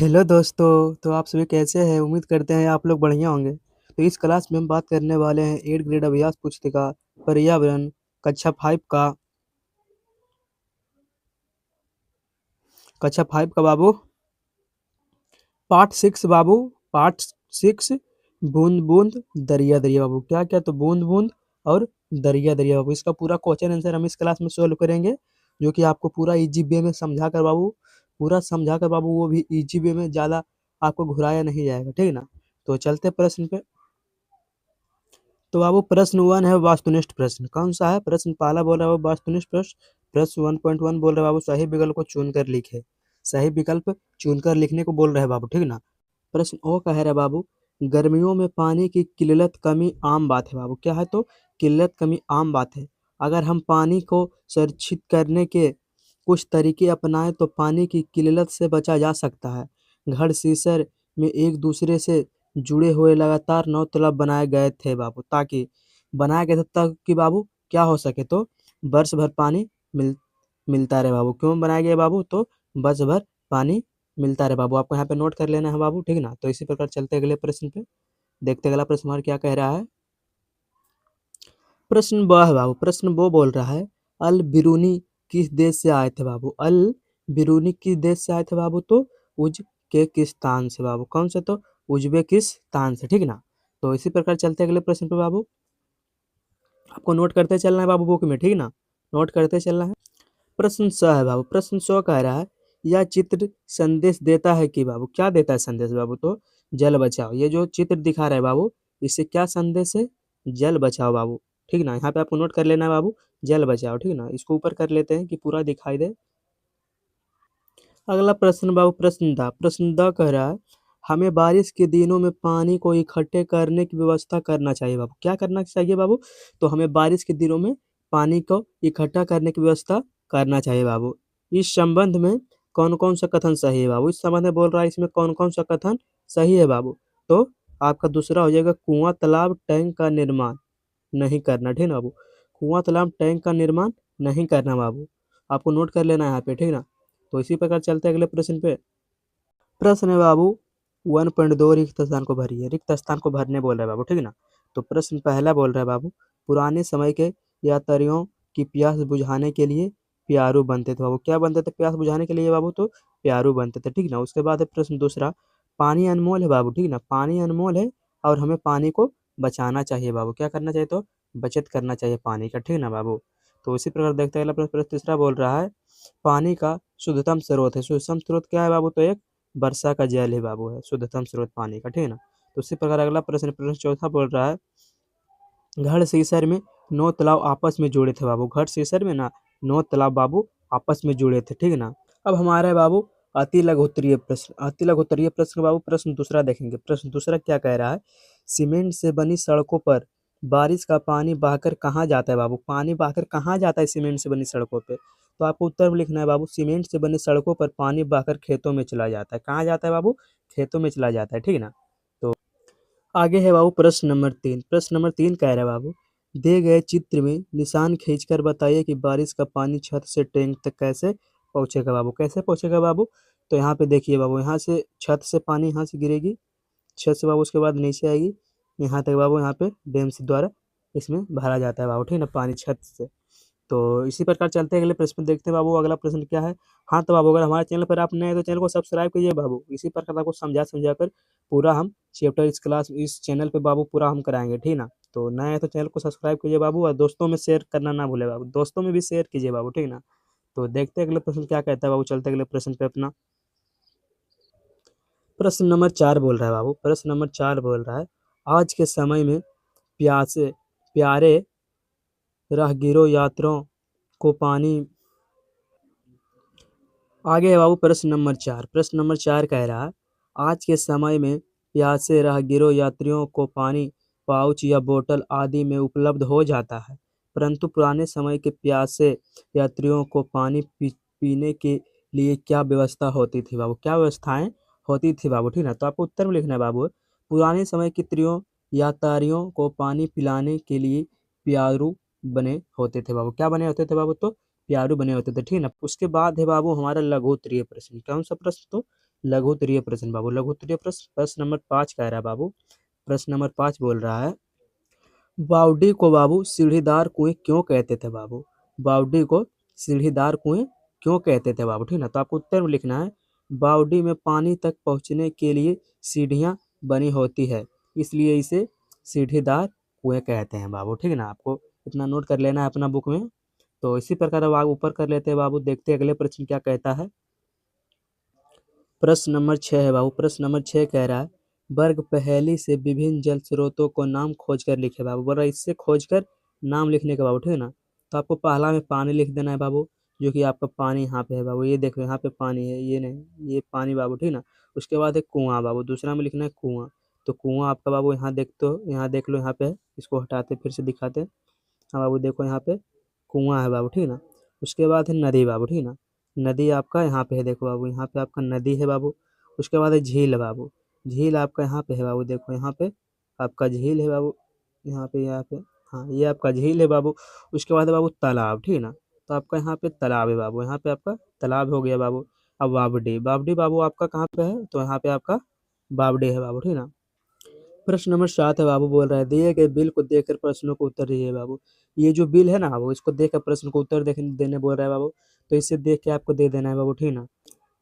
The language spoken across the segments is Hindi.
हेलो दोस्तों, तो आप सभी कैसे हैं? उम्मीद करते हैं आप लोग बढ़िया होंगे। तो इस क्लास में हम बात करने वाले हैं 8th ग्रेड अभ्यास पुस्तिका पर्यावरण कक्षा 5 का बाबू पार्ट 6 बाबू पार्ट 6 बूंद बूंद दरिया दरिया बाबू क्या क्या तो बूंद बूंद और दरिया दरिया बाबू इसका पूरा क्वेश्चन आंसर हम इस क्लास में सोल्व करेंगे, जो कि आपको पूरा इजी वे में समझा कर बाबू वो भी इजी वे में, ज़्यादा आपको घुराया नहीं जाएगा, ठीक है ना। तो चलते हैं प्रश्न पे। तो बाबू प्रश्न 1 है वास्तुनिष्ठ प्रश्न। कौन सा है प्रश्न? पहला बोल रहा है वो वास्तुनिष्ठ प्रश्न। प्रश्न 1.1 बोल रहा है बाबू सही विकल्प को चुनकर लिखे। सही विकल्प चुनकर लिखने को बोल रहे हैं बाबू, ठीक ना। प्रश्न ओ का है रे बाबू, गर्मियों में पानी की किल्लत कमी आम बात है बाबू। क्या है? तो किल्लत कमी आम बात है। अगर हम पानी को संरक्षित करने के कुछ तरीके अपनाएं तो पानी की किल्लत से बचा जा सकता है। घर सीसर में एक दूसरे से जुड़े हुए लगातार 9 तालाब बनाए गए थे बाबू, ताकि बाबू क्या हो सके, तो वर्ष भर पानी मिलता रहे बाबू। क्यों बनाया गया बाबू? तो वर्ष भर पानी मिलता रहे बाबू। आपको यहाँ पे नोट कर लेना है बाबू, ठीक ना। तो इसी प्रकार चलते अगले प्रश्न पे। देखते अगला प्रश्न हमारा क्या कह रहा है। प्रश्न ब है बाबू। प्रश्न वो बोल रहा है अल बिरूनी किस देश से आए थे बाबू? अल बिरूनी किस देश से आए थे बाबू? तो उज्बेकिस्तान से बाबू। कौन से? तो उज्बेकिस्तान से, ठीक ना। तो इसी प्रकार चलते अगले प्रश्न पे बाबू। आपको नोट करते चलना है बाबू बुक में, ठीक ना। नोट करते चलना है। प्रश्न स है बाबू। प्रश्न स कह रहा है यह चित्र संदेश देता है कि बाबू, क्या देता है संदेश बाबू? तो जल बचाओ। ये जो चित्र दिखा रहा है बाबू, इससे क्या संदेश है? जल बचाओ बाबू, ठीक ना। यहाँ पे आपको नोट कर लेना है बाबू, जल बचाओ, ठीक ना। इसको ऊपर कर लेते हैं कि पूरा दिखाई दे। अगला प्रश्न बाबू प्रश्न द कह रहा है हमें बारिश के दिनों में पानी को इकट्ठे करने की व्यवस्था करना चाहिए बाबू। क्या करना चाहिए बाबू? तो हमें बारिश के दिनों में पानी को इकट्ठा करने की व्यवस्था करना चाहिए बाबू। इस संबंध में कौन कौन सा कथन सही है बाबू? इस संबंध में बोल रहा है इसमें कौन कौन सा कथन सही है बाबू? तो आपका दूसरा हो जाएगा कुआं तालाब टैंक का निर्माण नहीं करना, ठीक ना बाबू। कुआं तालाब टैंक का निर्माण नहीं करना बाबू। आपको नोट कर लेना है यहाँ पे, ठीक ना। तो इसी प्रकार चलते हैं अगले प्रश्न पे। प्रश्न है बाबू 1.2 रिक्त स्थान को भरिए। रिक्त स्थान को भरने बोल रहा है बाबू, ठीक ना। तो प्रश्न पहला बोल रहा है बाबू पुराने समय के यात्रियों की प्यास बुझाने के लिए प्यारू बनते थे बाबू। क्या बनते थे प्यास बुझाने के लिए बाबू? तो प्यारू बनते थे, ठीक ना। उसके बाद है प्रश्न दूसरा, पानी अनमोल है बाबू, ठीक ना। पानी अनमोल है और हमें पानी को बचाना चाहिए बाबू। क्या करना चाहिए? तो बचत करना चाहिए पानी का, ठीक ना बाबू। तो इसी प्रकार देखते हैं अगला प्रश्न तीसरा बोल रहा है पानी का शुद्धतम स्रोत है। शुद्धतम स्रोत क्या है बाबू? तो एक वर्षा का जल है बाबू, है शुद्धतम स्रोत पानी का, ठीक है ना। तो उसी प्रकार अगला प्रश्न चौथा बोल रहा है घर सीसर में 9 तालाब आपस में जुड़े थे बाबू। घर सीसर में ना 9 तालाब बाबू आपस में जुड़े थे, ठीक है ना। अब हमारे बाबू अति लघुत्तरीय प्रश्न बाबू। प्रश्न दूसरा देखेंगे। प्रश्न दूसरा क्या कह रहा है सीमेंट से बनी सड़कों पर बारिश का पानी बहकर कहाँ जाता है बाबू? पानी बहकर कहाँ जाता है सीमेंट से बनी सड़कों पे? तो आपको उत्तर में लिखना है बाबू सीमेंट से बनी सड़कों पर पानी बहकर खेतों में चला जाता है। कहाँ जाता है बाबू? खेतों में चला जाता है, ठीक है ना। तो आगे है बाबू प्रश्न नंबर 3। प्रश्न नंबर 3 कह रहा है बाबू दिए गए चित्र में निशान खींचकर बताइए कि बारिश का पानी छत से टैंक तक कैसे पहुंचेगा बाबू। कैसे पहुंचेगा बाबू? तो यहाँ पे देखिए बाबू, यहाँ से छत से पानी यहाँ से गिरेगी, छत से बाबू उसके बाद नीचे आएगी, यहाँ तक बाबू, यहाँ पे डैम से द्वारा इसमें भरा जाता है बाबू, ठीक है ना, पानी छत से। तो इसी प्रकार चलते हैं अगले प्रश्न देखते हैं बाबू। अगला प्रश्न क्या है? हाँ तो बाबू अगर हमारे चैनल पर आप नए हैं तो चैनल को सब्सक्राइब कीजिए बाबू। इसी प्रकार आपको समझा समझा कर पूरा हम चैप्टर इस चैनल पे बाबू पूरा हम कराएंगे, ठीक ना। तो नए हैं तो चैनल को सब्सक्राइब कीजिए बाबू और दोस्तों में शेयर करना ना भूले बाबू, दोस्तों में भी शेयर कीजिए बाबू, ठीक ना। तो देखते हैं अगले प्रश्न क्या कहता है बाबू। चलते हैं अगले प्रश्न पे अपना। प्रश्न नंबर 4 बोल रहा है बाबू। प्रश्न नंबर 4 बोल रहा है आज के समय में प्यासे प्यारे राहगीरों यात्रियों को पानी। आगे है बाबू प्रश्न नंबर 4। प्रश्न नंबर 4 कह रहा है आज के समय में प्यासे राहगीरों यात्रियों को पानी पाउच या बोतल आदि में उपलब्ध हो जाता है, परंतु पुराने समय के प्यासे यात्रियों को पानी पीने के लिए क्या व्यवस्था होती थी बाबू? क्या व्यवस्थाएं होती थी बाबू, ठीक ना। तो आपको उत्तर में लिखना है बाबू पुराने समय के त्रियों यात्रियों को पानी पिलाने के लिए प्यारू बने होते थे बाबू। क्या बने होते थे बाबू? तो प्यारू बने होते थे, ठीक है ना। उसके बाद है बाबू हमारा लघु उत्तरीय प्रश्न। कौन सा प्रश्न? तो लघु उत्तरीय प्रश्न बाबू, लघु उत्तरीय प्रश्न प्रश्न नंबर 5 कह रहा है बाबू। प्रश्न नंबर 5 बोल रहा है, बावडी को बाबू सीढ़ीदार कुएं क्यों कहते थे बाबू? बावडी को सीढ़ीदार कुएं क्यों कहते थे बाबू? ठीक ना, तो आपको उत्तर में लिखना है, बावडी में पानी तक पहुंचने के लिए सीढ़ियां बनी होती है, इसलिए इसे सीढ़ीदार कुएं कहते हैं बाबू। ठीक है ना, आपको इतना नोट कर लेना है अपना बुक में। तो इसी प्रकार अब आगे ऊपर कर लेते हैं बाबू, देखते हैं अगले प्रश्न क्या कहता है। प्रश्न नंबर 6 है बाबू। प्रश्न नंबर 6 कह रहा है, वर्ग पहेली से विभिन्न जल स्रोतों को नाम खोजकर लिखे बाबू। बोल रहा है इससे खोजकर नाम लिखने का बाबू। ठीक है ना, तो आपको पहला में पानी लिख देना है बाबू, जो कि आपका पानी यहाँ पे है बाबू, ये देखो यहाँ पे पानी है, ये नहीं ये पानी बाबू। ठीक ना, उसके बाद है कुआं बाबू, दूसरा में लिखना है कुआं। तो कुआं आपका बाबू यहाँ देख, तो यहाँ देख लो, यहाँ पे है, इसको हटाते फिर से दिखाते। हाँ बाबू देखो यहाँ पे कुआं है बाबू। ठीक ना, उसके बाद है नदी बाबू। ठीक ना, नदी आपका यहाँ पे है, देखो बाबू यहाँ पे आपका नदी है बाबू। उसके बाद है झील बाबू, झील आपका यहाँ पे है बाबू, देखो यहाँ पे आपका झील है बाबू, यहाँ पे हाँ ये आपका झील है बाबू। उसके बाद है बाबू तालाब। ठीक है ना, तो आपका यहाँ पे तालाब है बाबू, यहाँ पे आपका तालाब हो गया बाबू। अब बावड़ी, बावड़ी बाबू आपका कहाँ पे है, तो यहाँ पे आपका बावड़ी है बाबू। ठीक ना, प्रश्न नंबर 7 है बाबू। बोल रहा है, दिए गए बिल को देखकर प्रश्नों को उत्तर दीजिए बाबू। ये जो बिल है ना बाबू, इसको देखकर प्रश्न को उत्तर देने बोल रहा है बाबू, तो इसे देख के आपको दे देना है बाबू। ठीक ना,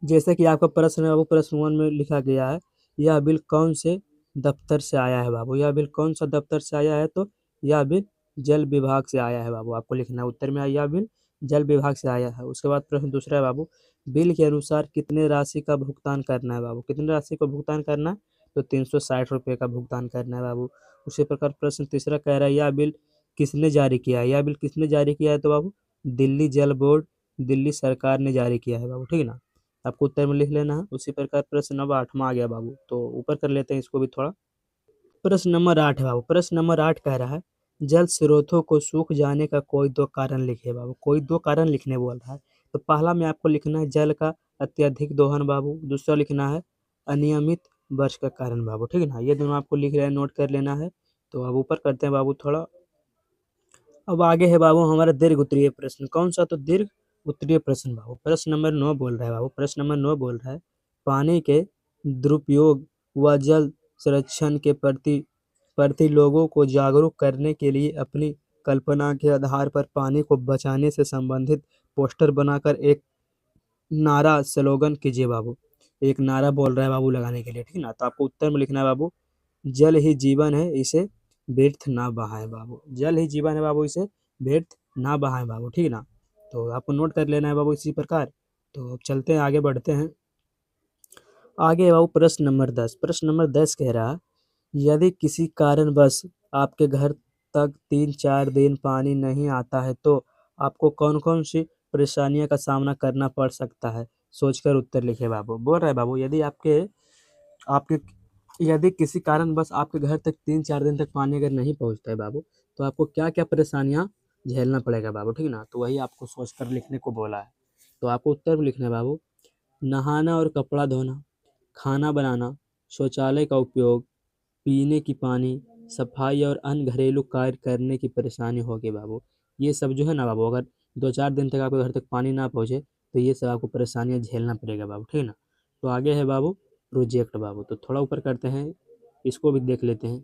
जैसे कि आपका प्रश्न है बाबू, प्रश्न 1 में लिखा गया है, यह बिल कौन से दफ्तर से आया है बाबू? यह बिल कौन सा दफ्तर से आया है, तो यह बिल जल विभाग से आया है बाबू। आपको लिखना है उत्तर में, यह बिल जल विभाग से आया है। उसके बाद प्रश्न दूसरा है बाबू, बिल के अनुसार कितने राशि का भुगतान करना है बाबू? कितने राशि को भुगतान करना है, तो 360 रुपये का भुगतान करना है बाबू। उसी प्रकार प्रश्न तीसरा कह रहा है, यह बिल किसने जारी किया है? यह बिल किसने जारी किया है, तो बाबू दिल्ली जल बोर्ड, दिल्ली सरकार ने जारी किया है बाबू। ठीक है ना, आपको उत्तर में लिख लेना है। उसी प्रकार प्रश्न नंबर 8वां आ गया बाबू, तो ऊपर कर लेते हैं इसको भी थोड़ा। प्रश्न नंबर 8 है बाबू। प्रश्न नंबर 8 कह रहा है, जल स्रोतों को सूख जाने का कोई दो कारण लिखिए बाबू। कोई दो कारण लिखने बोल रहा है, तो पहला में आपको लिखना है जल का अत्यधिक दोहन बाबू, दूसरा लिखना है अनियमित वर्ष का कारण बाबू। ठीक है ना, ये दोनों आपको लिख लेना, नोट कर लेना है। तो अब ऊपर करते हैं बाबू थोड़ा। अब आगे है बाबू हमारा दीर्घ उत्तरीय प्रश्न, कौन सा, तो दीर्घ उत्तरीय प्रश्न बाबू। प्रश्न नंबर 9 बोल रहा है बाबू। प्रश्न नंबर 9 बोल रहा है, पानी के दुरुपयोग व जल संरक्षण के प्रति लोगों को जागरूक करने के लिए अपनी कल्पना के आधार पर पानी को बचाने से संबंधित पोस्टर बनाकर एक नारा स्लोगन कीजिए बाबू। एक नारा बोल रहा है बाबू लगाने के लिए। ठीक ना, तो आपको उत्तर में लिखना है बाबू, जल ही जीवन है, इसे व्यर्थ ना बहाएं बाबू। जल ही जीवन है बाबू, इसे व्यर्थ ना बहाएं बाबू। ठीक ना, तो आपको नोट कर लेना है बाबू इसी प्रकार। तो अब चलते हैं आगे, बढ़ते हैं आगे बाबू। प्रश्न नंबर 10, प्रश्न नंबर 10 कह रहा है, यदि किसी कारणवश आपके घर तक 3-4 दिन पानी नहीं आता है, तो आपको कौन कौन सी परेशानियों का सामना करना पड़ सकता है, सोचकर उत्तर लिखे बाबू। बोल रहा है बाबू, यदि आपके आपके यदि किसी कारणवश आपके घर तक 3-4 दिन तक पानी अगर नहीं पहुंचता है बाबू, तो आपको क्या क्या परेशानियां झेलना पड़ेगा बाबू। ठीक ना, तो वही आपको सोचकर लिखने को बोला है। तो आपको उत्तर में लिखना है बाबू, नहाना और कपड़ा धोना, खाना बनाना, शौचालय का उपयोग, पीने की पानी, सफाई और अन्य घरेलू कार्य करने की परेशानी होगी बाबू। ये सब जो है ना बाबू, अगर 2-4 दिन तक आपके घर तक पानी ना पहुँचे, तो ये सब आपको परेशानियाँ झेलना पड़ेगा बाबू। ठीक है ना, तो आगे है बाबू प्रोजेक्ट बाबू, तो थोड़ा ऊपर करते हैं, इसको भी देख लेते हैं।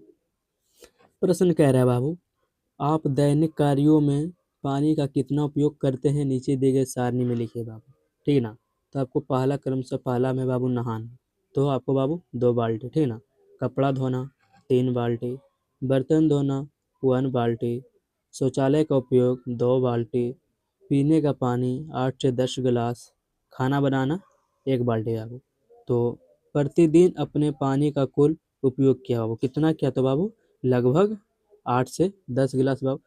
प्रश्न कह रहा है बाबू, आप दैनिक कार्यों में पानी का कितना उपयोग करते हैं, नीचे दिए गए सारणी में लिखिए बाबू। ठीक है ना, तो आपको पहला क्रम से पहला में बाबू नहाना, तो आपको बाबू 2 बाल्टी। ठीक है ना, कपड़ा धोना 3 बाल्टी, बर्तन धोना 1 बाल्टी, शौचालय का उपयोग 2 बाल्टी, पीने का पानी 8 से 10 गिलास, खाना बनाना 1 बाल्टी बाबू। तो प्रतिदिन अपने पानी का कुल उपयोग किया बाबू, कितना किया, तो बाबू लगभग 8 से 10 गिलास बाबू,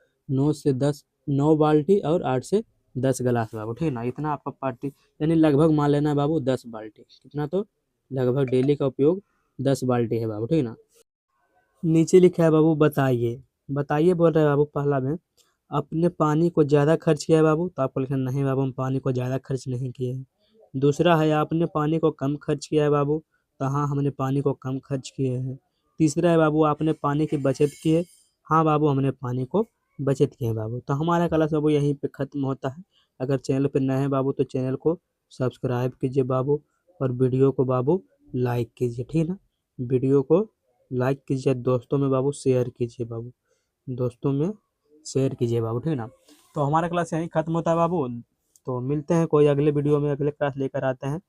9 बाल्टी और 8 से 10 गिलास बाबू। ठीक है ना, इतना आपका पार्टी, यानी लगभग मान लेना है बाबू 10 बाल्टी, कितना, तो लगभग डेली का उपयोग 10 बाल्टी है बाबू। ठीक है ना, नीचे लिखा है बाबू बताइए, बताइए बोल रहा है बाबू, पहला में अपने पानी को ज़्यादा खर्च किया है बाबू, तो आपको लिखना नहीं बाबू हम पानी को ज़्यादा खर्च नहीं किए हैं। दूसरा है आपने पानी को कम खर्च किया है बाबू, तो हाँ हमने पानी को कम खर्च किए हैं। तीसरा है बाबू आपने पानी की बचत की है, हाँ बाबू हमने पानी को बचत किए हैं बाबू। तो हमारा क्लास बाबू यहीं पे ख़त्म होता है। अगर चैनल पे नए हैं बाबू, तो चैनल को सब्सक्राइब कीजिए बाबू, और वीडियो को बाबू लाइक कीजिए, ठीक है ना। वीडियो को लाइक कीजिए, दोस्तों में बाबू शेयर कीजिए बाबू, दोस्तों में शेयर कीजिए बाबू, ठीक है ना। तो हमारा क्लास यहीं खत्म होता है बाबू। तो मिलते हैं कोई अगले वीडियो में, अगले क्लास लेकर आते हैं।